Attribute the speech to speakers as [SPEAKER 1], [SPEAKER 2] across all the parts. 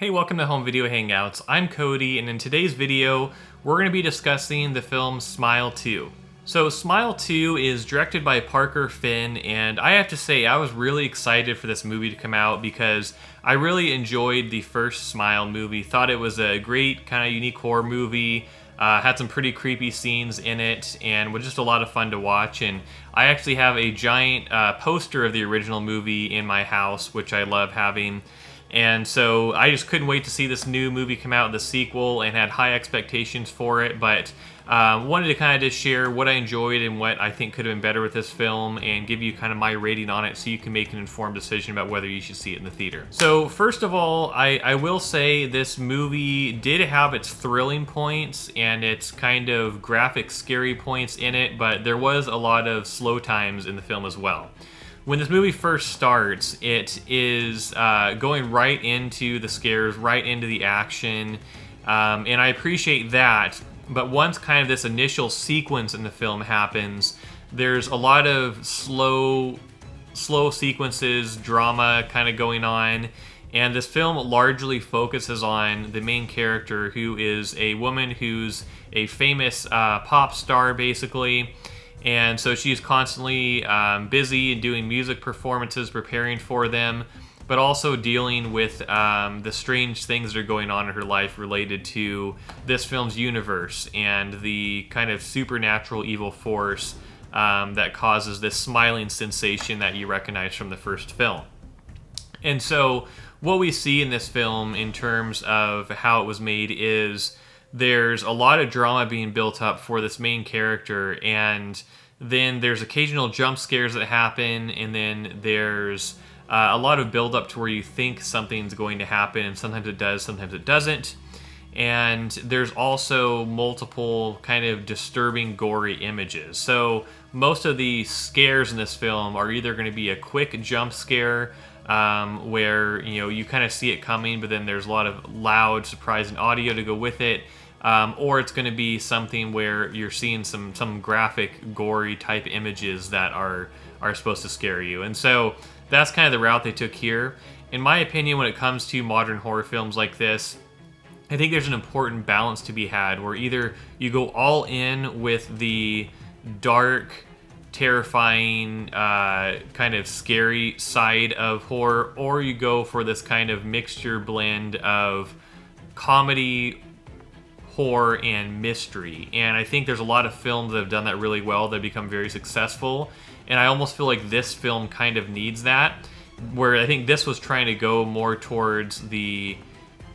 [SPEAKER 1] Hey, welcome to Home Video Hangouts. I'm Cody, and in today's video, we're going to be discussing the film Smile 2. So, Smile 2 is directed by Parker Finn, and I have to say, I was really excited for this movie to come out because I really enjoyed the first Smile movie. Thought it was a great, kind of unique horror movie. Had some pretty creepy scenes in it, and was just a lot of fun to watch. And I actually have a giant poster of the original movie in my house, which I love having. And so I just couldn't wait to see this new movie come out, the sequel, and had high expectations for it. But wanted to kind of just share what I enjoyed and what I think could have been better with this film and give you kind of my rating on it so you can make an informed decision about whether you should see it in the theater. So first of all, I will say this movie did have its thrilling points and its kind of graphic, scary points in it, but there was a lot of slow times in the film as well. When this movie first starts, it is going right into the scares, right into the action, and I appreciate that. But once kind of this initial sequence in the film happens, there's a lot of slow sequences, drama kind of going on, and this film largely focuses on the main character, who is a woman who's a famous pop star, basically. And so she's constantly busy doing music performances, preparing for them, but also dealing with the strange things that are going on in her life related to this film's universe and the kind of supernatural evil force that causes this smiling sensation that you recognize from the first film. And so what we see in this film in terms of how it was made is there's a lot of drama being built up for this main character, and then there's occasional jump scares that happen, and then there's a lot of build up to where you think something's going to happen, and sometimes it does, sometimes it doesn't. And there's also multiple kind of disturbing, gory images. So most of the scares in this film are either going to be a quick jump scare where you kind of see it coming, but then there's a lot of loud, surprising audio to go with it. Or it's going to be something where you're seeing some graphic, gory type images that are supposed to scare you. And so that's kind of the route they took here. In my opinion, when it comes to modern horror films like this, I think there's an important balance to be had where either you go all in with the dark, terrifying, kind of scary side of horror, or you go for this kind of mixture blend of comedy, horror, and mystery. And I think there's a lot of films that have done that really well, that have become very successful, and I almost feel like this film kind of needs that, where I think this was trying to go more towards the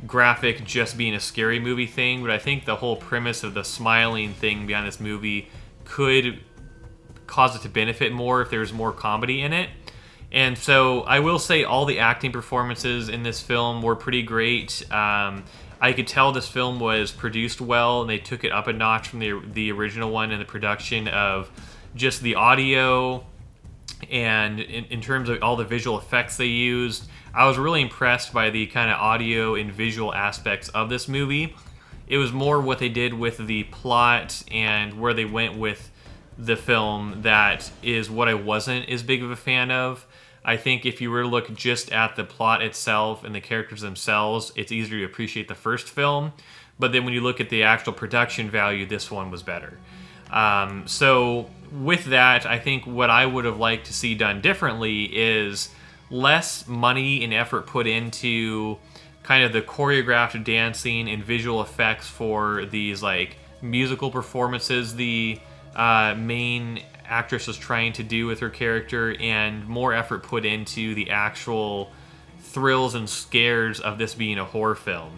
[SPEAKER 1] graphic, just being a scary movie thing, but I think the whole premise of the smiling thing behind this movie could cause it to benefit more if there's more comedy in it. And so I will say all the acting performances in this film were pretty great. I could tell this film was produced well, and they took it up a notch from the original one in the production of just the audio and in terms of all the visual effects they used. I was really impressed by the kind of audio and visual aspects of this movie. It was more what they did with the plot and where they went with the film that is what I wasn't as big of a fan of. I think if you were to look just at the plot itself and the characters themselves, it's easier to appreciate the first film. But then when you look at the actual production value, this one was better. So with that, I think what I would have liked to see done differently is less money and effort put into kind of the choreographed dancing and visual effects for these like musical performances the main actress was trying to do with her character, and more effort put into the actual thrills and scares of this being a horror film.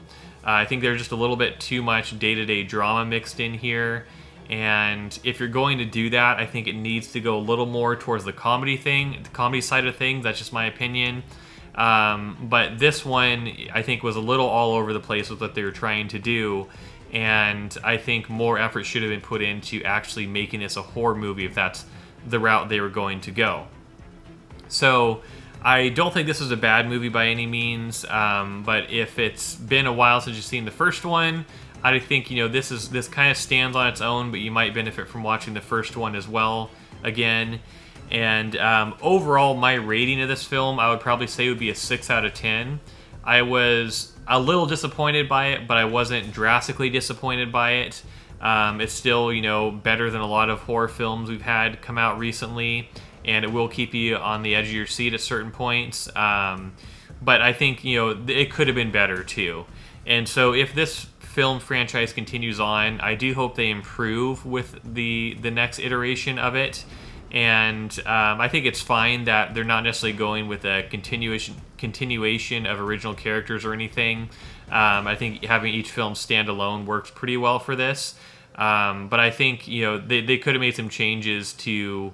[SPEAKER 1] I think there's just a little bit too much day-to-day drama mixed in here, and if you're going to do that, I think it needs to go a little more towards the comedy side of things. That's just my opinion. But this one, I think, was a little all over the place with what they were trying to do, and I think more effort should have been put into actually making this a horror movie if that's the route they were going to go. So I don't think this is a bad movie by any means, but if it's been a while since you've seen the first one, I think this kind of stands on its own, but you might benefit from watching the first one as well again. And overall, my rating of this film, I would probably say would be a 6 out of 10. I was a little disappointed by it, but I wasn't drastically disappointed by it. It's still, better than a lot of horror films we've had come out recently, and it will keep you on the edge of your seat at certain points. But I think, it could have been better too. And so if this film franchise continues on, I do hope they improve with the next iteration of it. And I think it's fine that they're not necessarily going with a continuation of original characters or anything. I think having each film stand alone works pretty well for this. But I think they could have made some changes to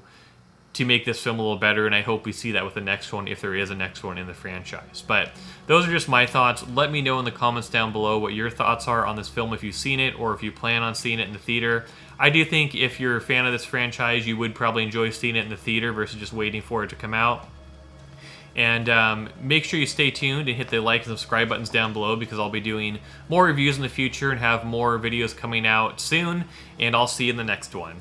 [SPEAKER 1] make this film a little better, and I hope we see that with the next one, if there is a next one in the franchise. But those are just my thoughts. Let me know in the comments down below what your thoughts are on this film, if you've seen it or if you plan on seeing it in the theater. I do think if you're a fan of this franchise, you would probably enjoy seeing it in the theater versus just waiting for it to come out. And make sure you stay tuned and hit the like and subscribe buttons down below, because I'll be doing more reviews in the future and have more videos coming out soon, and I'll see you in the next one.